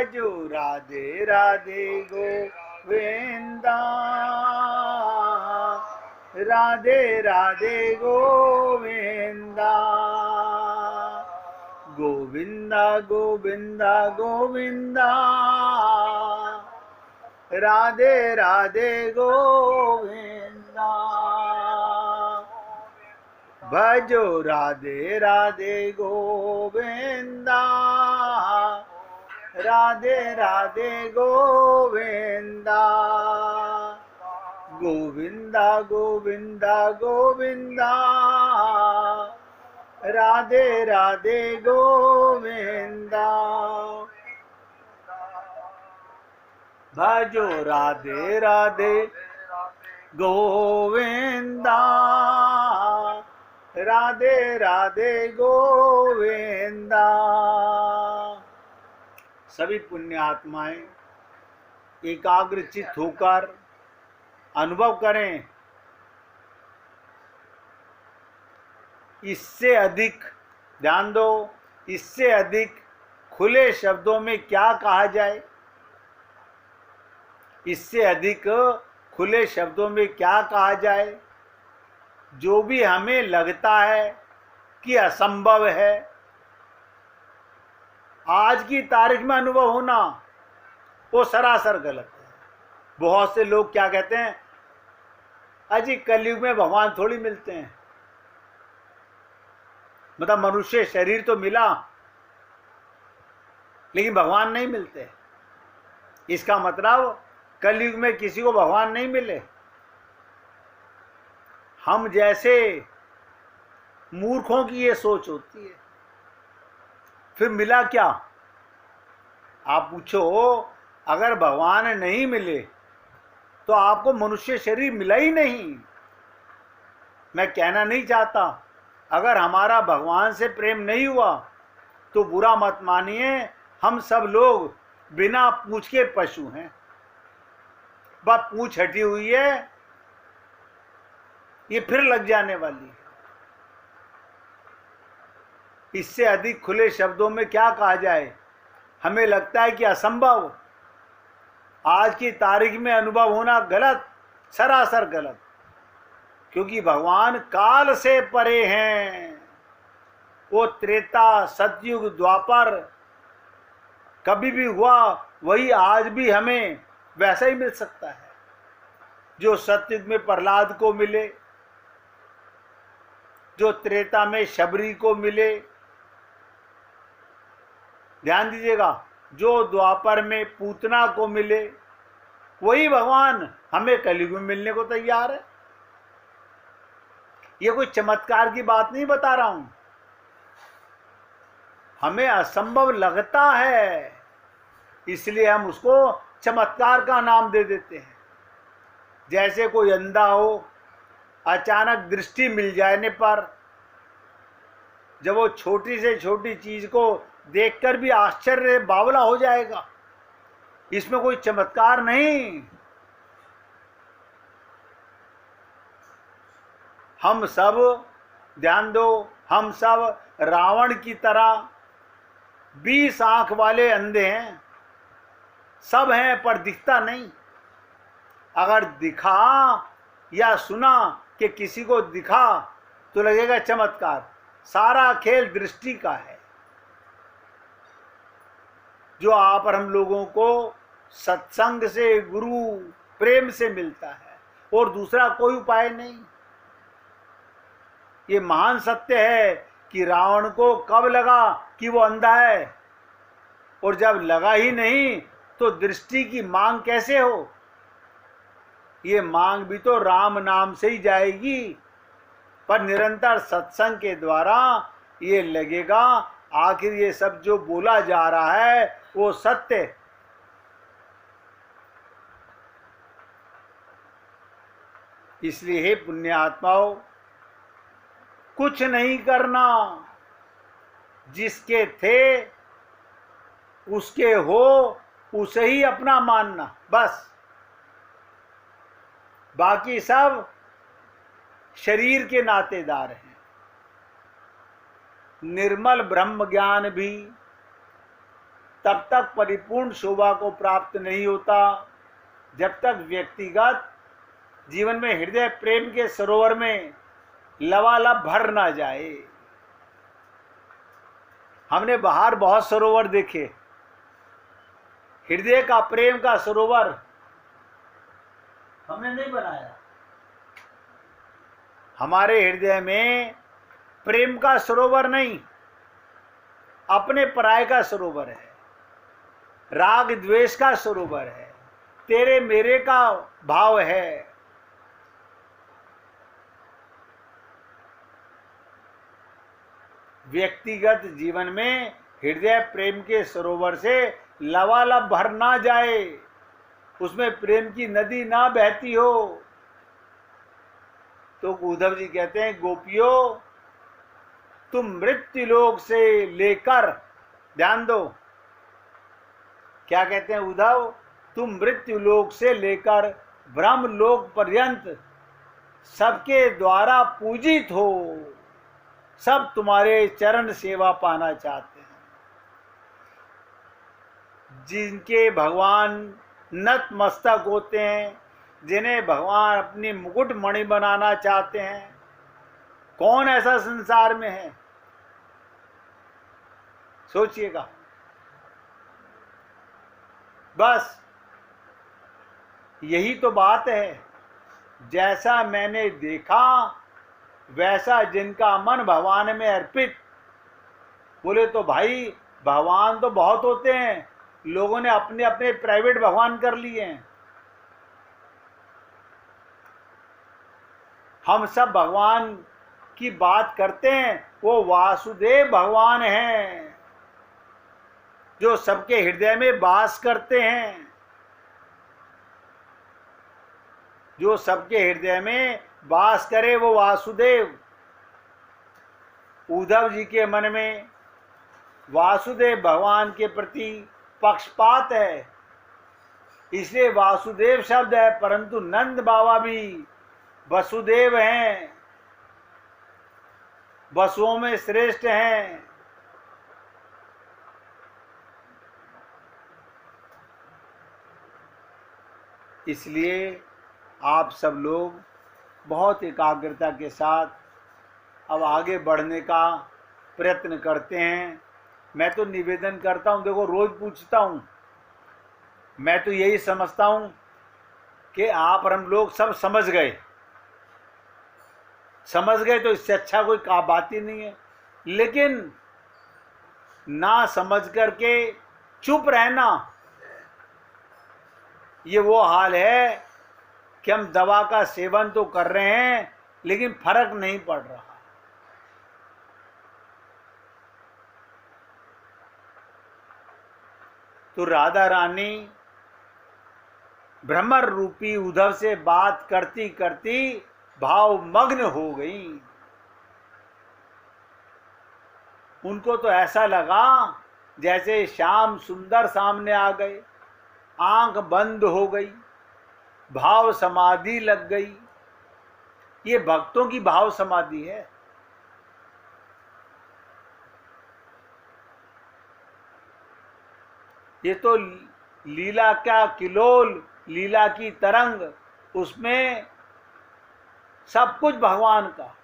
भजो राधे राधे गोविंदा, राधे राधे गोविंदा, गोविंदा गोविंदा गोविंदा, राधे राधे गोविंदा। भजो राधे राधे गोविंदा, राधे राधे गोविंदा, गोविंदा गोविंदा गोविंदा, राधे राधे गोविंदा। भजो राधे राधे गोविंदा, राधे राधे गोविंदा। सभी पुण्य आत्माएं एकाग्रचित होकर अनुभव करें। इससे अधिक ध्यान दो, इससे अधिक खुले शब्दों में क्या कहा जाए, इससे अधिक खुले शब्दों में क्या कहा जाए। जो भी हमें लगता है कि असंभव है, आज की तारीख में अनुभव होना, वो सरासर गलत है। बहुत से लोग क्या कहते हैं, अजी कलयुग में भगवान थोड़ी मिलते हैं, मतलब मनुष्य शरीर तो मिला लेकिन भगवान नहीं मिलते। इसका मतलब कलयुग में किसी को भगवान नहीं मिले। हम जैसे मूर्खों की ये सोच होती है। फिर मिला क्या? आप पूछो, अगर भगवान नहीं मिले तो आपको मनुष्य शरीर मिला ही नहीं। मैं कहना नहीं चाहता, अगर हमारा भगवान से प्रेम नहीं हुआ तो बुरा मत मानिए, हम सब लोग बिना पूंछ के पशु हैं। बस पूंछ हटी हुई है, ये फिर लग जाने वाली है। इससे अधिक खुले शब्दों में क्या कहा जाए। हमें लगता है कि असंभव, आज की तारीख में अनुभव होना गलत, सरासर गलत, क्योंकि भगवान काल से परे हैं। वो त्रेता सतयुग द्वापर कभी भी हुआ, वही आज भी हमें वैसा ही मिल सकता है जो सतयुग में प्रहलाद को मिले, जो त्रेता में शबरी को मिले। ध्यान दीजिएगा, जो द्वापर में पूतना को मिले, वही भगवान हमें कलयुग में मिलने को तैयार है। ये कोई चमत्कार की बात नहीं बता रहा हूं। हमें असंभव लगता है, इसलिए हम उसको चमत्कार का नाम दे देते हैं। जैसे कोई अंधा हो, अचानक दृष्टि मिल जाने पर जब वो छोटी से छोटी चीज को देखकर भी आश्चर्य बावला हो जाएगा, इसमें कोई चमत्कार नहीं। हम सब, ध्यान दो, हम सब रावण की तरह 20 आंख वाले अंधे हैं। सब हैं पर दिखता नहीं। अगर दिखा या सुना कि किसी को दिखा तो लगेगा चमत्कार। सारा खेल दृष्टि का है। जो आप और हम लोगों को सत्संग से, गुरु प्रेम से मिलता है, और दूसरा कोई उपाय नहीं। ये महान सत्य है कि रावण को कब लगा कि वो अंधा है, और जब लगा ही नहीं तो दृष्टि की मांग कैसे हो। ये मांग भी तो राम नाम से ही जाएगी, पर निरंतर सत्संग के द्वारा ये लगेगा आखिर ये सब जो बोला जा रहा है वो सत्य। इसलिए हे पुण्य आत्माओं, कुछ नहीं करना, जिसके थे उसके हो उसे ही अपना मानना, बस। बाकी सब शरीर के नातेदार हैं। निर्मल ब्रह्म ज्ञान भी तब तक परिपूर्ण शोभा को प्राप्त नहीं होता जब तक व्यक्तिगत जीवन में हृदय प्रेम के सरोवर में लबालब भर ना जाए। हमने बाहर बहुत सरोवर देखे, हृदय का प्रेम का सरोवर हमने नहीं बनाया। हमारे हृदय में प्रेम का सरोवर नहीं, अपने पराये का सरोवर है, राग द्वेष का सरोवर है, तेरे मेरे का भाव है। व्यक्तिगत जीवन में हृदय प्रेम के सरोवर से लबालब भर ना जाए, उसमें प्रेम की नदी ना बहती हो। तो उद्धव जी कहते हैं, गोपियों तुम मृत्यु लोक से लेकर, ध्यान दो क्या कहते हैं उद्धव, तुम मृत्यु लोक से लेकर ब्रह्म लोक पर्यंत सबके द्वारा पूजित हो, सब तुम्हारे चरण सेवा पाना चाहते हैं। जिनके भगवान नतमस्तक होते हैं, जिन्हें भगवान अपनी मुकुट मणि बनाना चाहते हैं, कौन ऐसा संसार में है? सोचिएगा। बस यही तो बात है, जैसा मैंने देखा वैसा जिनका मन भगवान में अर्पित। बोले तो भाई भगवान तो बहुत होते हैं, लोगों ने अपने अपने प्राइवेट भगवान कर लिए हैं। हम सब भगवान की बात करते हैं, वो वासुदेव भगवान हैं जो सबके हृदय में वास करते हैं, जो सबके हृदय में वास करे वो वासुदेव। उद्धव जी के मन में वासुदेव भगवान के प्रति पक्षपात है, इसलिए वासुदेव शब्द है, परंतु नंद बाबा भी वसुदेव हैं, वसुओं में श्रेष्ठ हैं। इसलिए आप सब लोग बहुत एकाग्रता के साथ अब आगे बढ़ने का प्रयत्न करते हैं। मैं तो निवेदन करता हूँ, देखो रोज पूछता हूँ, मैं तो यही समझता हूँ कि आप और हम लोग सब समझ गए तो इससे अच्छा कोई बात ही नहीं है। लेकिन ना समझ करके चुप रहना, ये वो हाल है कि हम दवा का सेवन तो कर रहे हैं लेकिन फर्क नहीं पड़ रहा। तो राधा रानी भ्रमर रूपी उद्धव से बात करती करती भाव मग्न हो गई। उनको तो ऐसा लगा जैसे श्याम सुंदर सामने आ गए, आंख बंद हो गई, भाव समाधि लग गई। ये भक्तों की भाव समाधि है। ये तो लीला का किलोल, लीला की तरंग, उसमें सब कुछ भगवान का।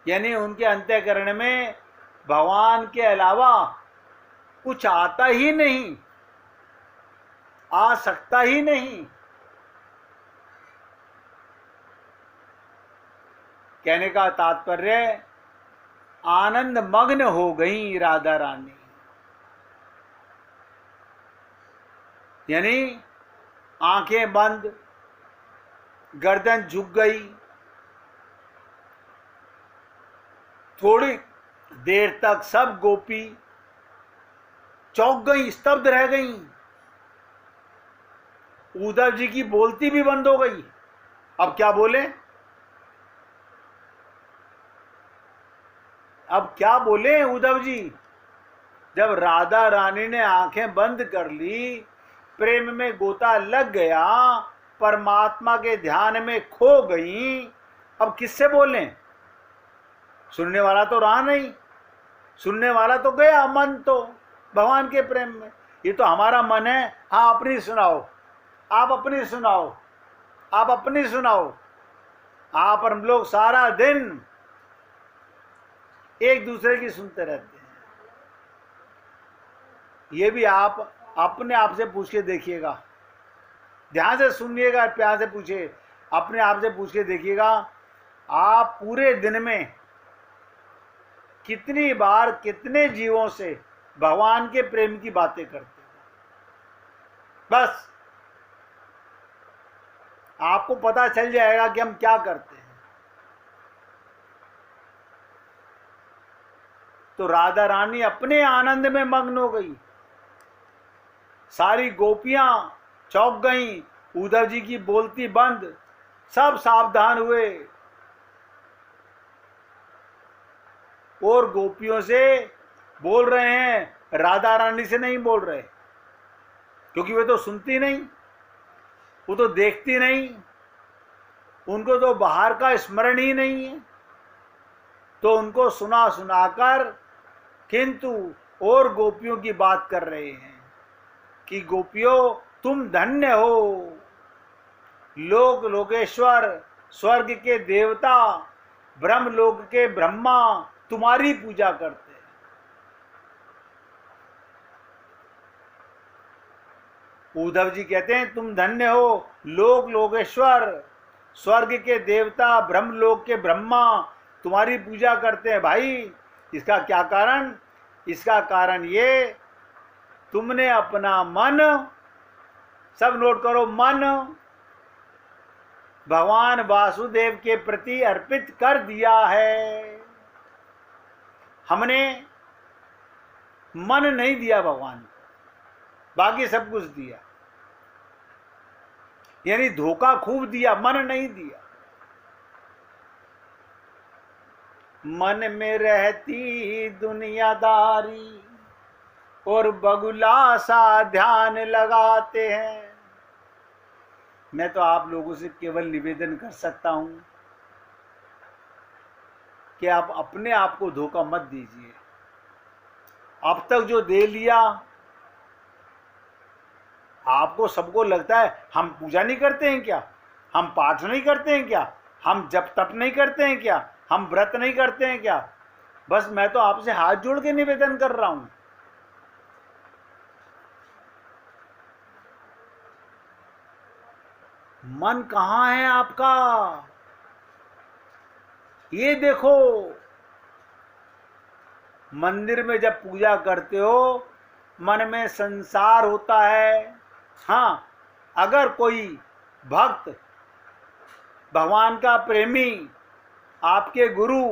यानी उनके अंतःकरण में भगवान के अलावा कुछ आता ही नहीं, आ सकता ही नहीं। कहने का तात्पर्य आनंद मग्न हो गई राधा रानी। यानी आंखें बंद, गर्दन झुक गई, थोड़ी देर तक सब गोपी चौंक गई, स्तब्ध रह गई। उद्धव जी की बोलती भी बंद हो गई। अब क्या बोले? अब क्या बोले उद्धव जी? जब राधा रानी ने आंखें बंद कर ली, प्रेम में गोता लग गया, परमात्मा के ध्यान में खो गई, अब किससे बोलें? सुनने वाला तो रहा नहीं। सुनने वाला तो गया, मन तो भगवान के प्रेम में। ये तो हमारा मन है, हाँ अपनी सुनाओ, आप अपनी सुनाओ, आप अपनी सुनाओ। आप और हम लोग सारा दिन एक दूसरे की सुनते रहते हैं। ये भी आप अपने आप से पूछ के देखिएगा, ध्यान से सुनिएगा, प्यार से पूछिए, अपने आप से पूछ के देखिएगा, आप पूरे दिन में कितनी बार कितने जीवों से भगवान के प्रेम की बातें करते हैं। बस आपको पता चल जाएगा कि हम क्या करते हैं। तो राधा रानी अपने आनंद में मग्न हो गई, सारी गोपियां चौंक गईं, उद्धव जी की बोलती बंद, सब सावधान हुए और गोपियों से बोल रहे हैं, राधा रानी से नहीं बोल रहे, क्योंकि वे तो सुनती नहीं, वो तो देखती नहीं, उनको तो बाहर का स्मरण ही नहीं है। तो उनको सुना सुनाकर किंतु और गोपियों की बात कर रहे हैं कि गोपियों तुम धन्य हो, लोक लोकेश्वर, स्वर्ग के देवता, ब्रह्म लोक के ब्रह्मा तुम्हारी पूजा करते हैं। उद्धव जी कहते हैं तुम धन्य हो, लोक लोकेश्वर, स्वर्ग के देवता, ब्रह्म लोक के ब्रह्मा तुम्हारी पूजा करते हैं। भाई इसका क्या कारण? इसका कारण ये, तुमने अपना मन, सब नोट करो, मन भगवान वासुदेव के प्रति अर्पित कर दिया है। हमने मन नहीं दिया भगवान को, बाकी सब कुछ दिया, यानी धोखा खूब दिया, मन नहीं दिया। मन में रहती दुनियादारी और बगुला सा ध्यान लगाते हैं। मैं तो आप लोगों से केवल निवेदन कर सकता हूं कि आप अपने आप को धोखा मत दीजिए। अब तक जो दे लिया, आपको सबको लगता है हम पूजा नहीं करते हैं क्या, हम पाठ नहीं करते हैं क्या, हम जप तप नहीं करते हैं क्या, हम व्रत नहीं करते हैं क्या। बस मैं तो आपसे हाथ जोड़ के निवेदन कर रहा हूं, मन कहां है आपका, ये देखो। मंदिर में जब पूजा करते हो, मन में संसार होता है। हाँ, अगर कोई भक्त, भगवान का प्रेमी, आपके गुरु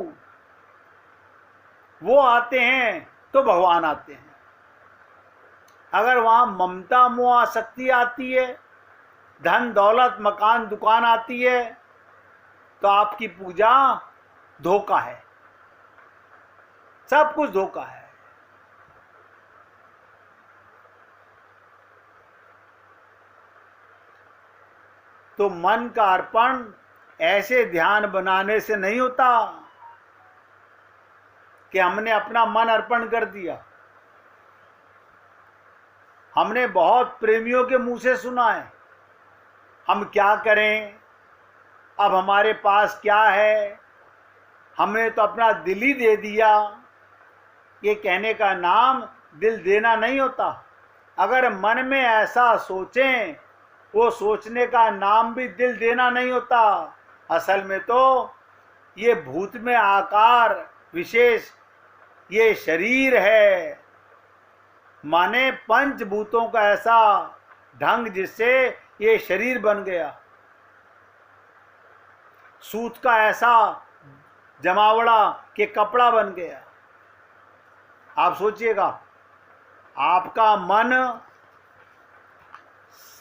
वो आते हैं तो भगवान आते हैं। अगर वहां ममता मोह आसक्ति आती है, धन दौलत मकान दुकान आती है, तो आपकी पूजा धोखा है, सब कुछ धोखा है। तो मन का अर्पण ऐसे ध्यान बनाने से नहीं होता कि हमने अपना मन अर्पण कर दिया। हमने बहुत प्रेमियों के मुंह से सुना है, हम क्या करें, अब हमारे पास क्या है, हमने तो अपना दिल ही दे दिया। ये कहने का नाम दिल देना नहीं होता। अगर मन में ऐसा सोचें, वो सोचने का नाम भी दिल देना नहीं होता। असल में तो ये भूत में आकार विशेष ये शरीर है, माने पंचभूतों का ऐसा ढंग जिससे ये शरीर बन गया, सूत का ऐसा जमावड़ा कि कपड़ा बन गया। आप सोचिएगा, आपका मन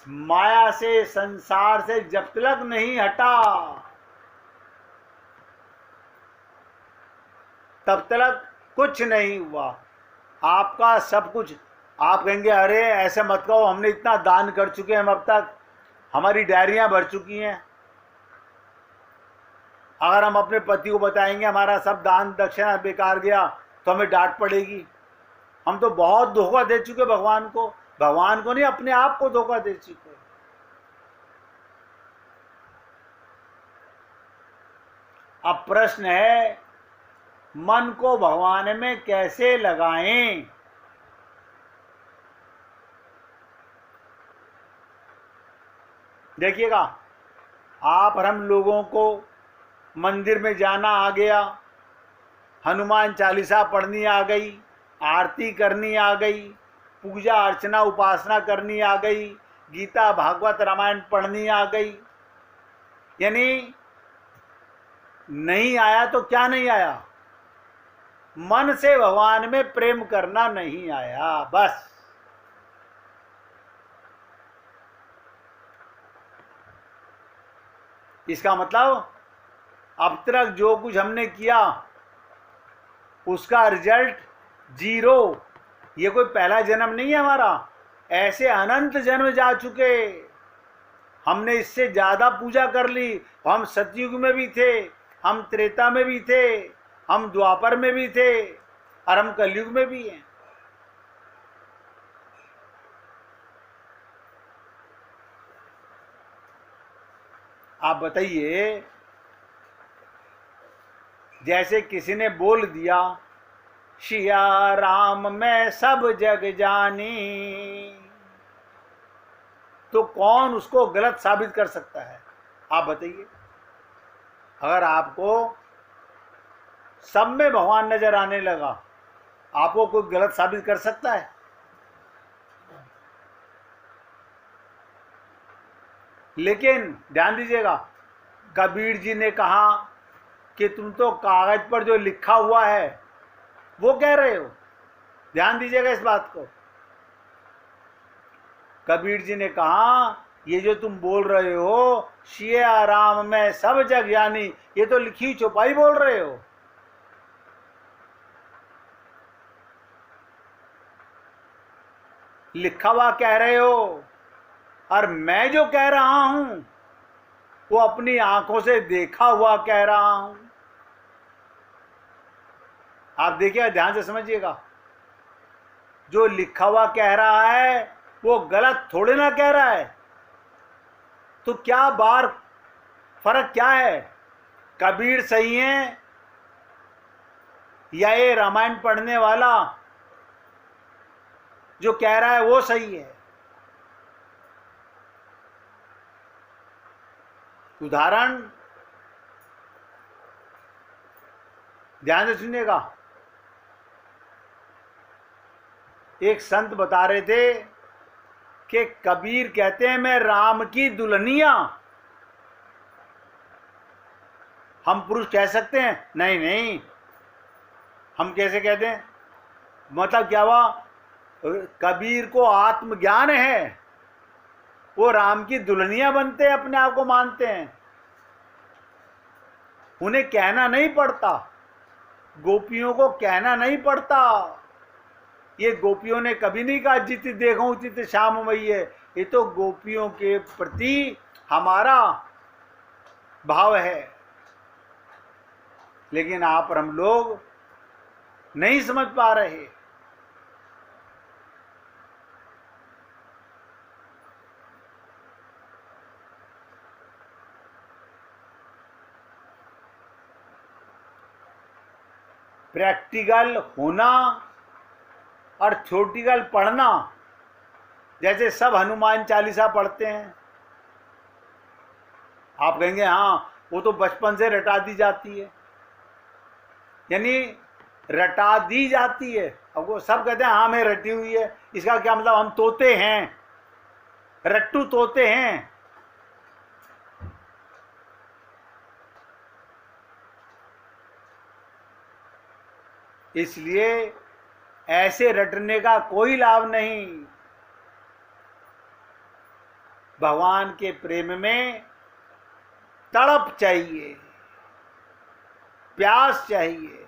माया से, संसार से जब तक नहीं हटा, तब तक कुछ नहीं हुआ। आपका सब कुछ, आप कहेंगे अरे ऐसे मत कहो, हमने इतना दान कर चुके हैं, हम अब तक हमारी डायरियां भर चुकी हैं। अगर हम अपने पति को बताएंगे हमारा सब दान दक्षिणा बेकार गया, तो हमें डांट पड़ेगी। हम तो बहुत धोखा दे चुके भगवान को नहीं, अपने आप को धोखा दे चुके। अब प्रश्न है, मन को भगवान में कैसे लगाएं? देखिएगा, आप और हम लोगों को मंदिर में जाना आ गया, हनुमान चालीसा पढ़नी आ गई, आरती करनी आ गई, पूजा अर्चना उपासना करनी आ गई, गीता भागवत रामायण पढ़नी आ गई। यानी नहीं आया तो क्या नहीं आया? मन से भगवान में प्रेम करना नहीं आया, बस। इसका मतलब अब तक जो कुछ हमने किया उसका रिजल्ट 0। ये कोई पहला जन्म नहीं है हमारा, ऐसे अनंत जन्म जा चुके। हमने इससे ज्यादा पूजा कर ली। हम सतयुग में भी थे, हम त्रेता में भी थे, हम द्वापर में भी थे, और हम कलयुग में भी हैं। आप बताइए, जैसे किसी ने बोल दिया सिया राम मैं सब जग जानी, तो कौन उसको गलत साबित कर सकता है? आप बताइए। अगर आपको सब में भगवान नजर आने लगा, आपको कोई गलत साबित कर सकता है? लेकिन ध्यान दीजिएगा, कबीर जी ने कहा कि तुम तो कागज पर जो लिखा हुआ है वो कह रहे हो। ध्यान दीजिएगा इस बात को। कबीर जी ने कहा ये जो तुम बोल रहे हो सिया राम में सब जग जानी, ये तो लिखी छुपाई बोल रहे हो। लिखा हुआ कह रहे हो, और मैं जो कह रहा हूं वो अपनी आंखों से देखा हुआ कह रहा हूं। आप देखिएगा, ध्यान से समझिएगा। जो लिखा हुआ कह रहा है वो गलत थोड़े ना कह रहा है। तो क्या फर्क क्या है? कबीर सही है या ये रामायण पढ़ने वाला जो कह रहा है वो सही है? उदाहरण ध्यान से सुनिएगा। एक संत बता रहे थे कि कबीर कहते हैं मैं राम की दुल्हनिया। हम पुरुष कह सकते हैं? नहीं नहीं, हम कैसे कहते हैं? मतलब क्या हुआ? कबीर को आत्मज्ञान है, वो राम की दुल्हनिया बनते हैं, अपने आप को मानते हैं। उन्हें कहना नहीं पड़ता, गोपियों को कहना नहीं पड़ता। ये गोपियों ने कभी नहीं कहा जित देखो चित श्याम मई है। ये तो गोपियों के प्रति हमारा भाव है। लेकिन आप और हम लोग नहीं समझ पा रहे। प्रैक्टिकल होना और थ्योरेटिकल पढ़ना, जैसे सब हनुमान चालीसा पढ़ते हैं। आप कहेंगे हाँ वो तो बचपन से रटा दी जाती है, यानी रटा दी जाती है। अब वो सब कहते हैं हाँ मैं रटी हुई है। इसका क्या मतलब? हम तोते हैं, रट्टू तोते हैं। इसलिए ऐसे रटने का कोई लाभ नहीं। भगवान के प्रेम में तड़प चाहिए, प्यास चाहिए।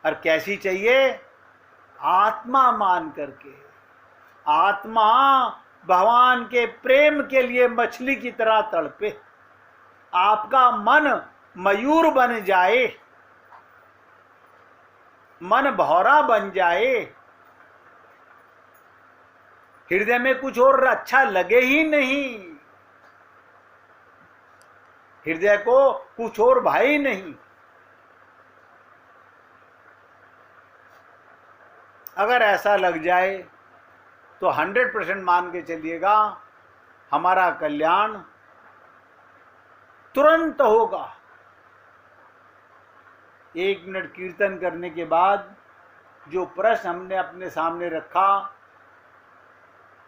और कैसी चाहिए? आत्मा मान करके। आत्मा भगवान के प्रेम के लिए मछली की तरह तड़पे। आपका मन मयूर बन जाए। मन भौरा बन जाए, हृदय में कुछ और अच्छा लगे ही नहीं, हृदय को कुछ और भाई नहीं। अगर ऐसा लग जाए तो 100% मान के चलिएगा हमारा कल्याण तुरंत होगा। 1 मिनट कीर्तन करने के बाद जो प्रश्न हमने अपने सामने रखा,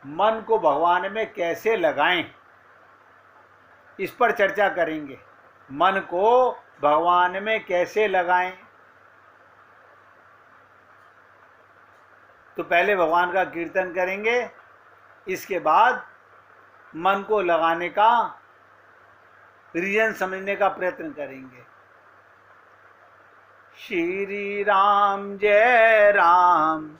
मन को भगवान में कैसे लगाएं, इस पर चर्चा करेंगे। मन को भगवान में कैसे लगाएं? तो पहले भगवान का कीर्तन करेंगे, इसके बाद मन को लगाने का रीजन समझने का प्रयत्न करेंगे। श्री राम जय राम।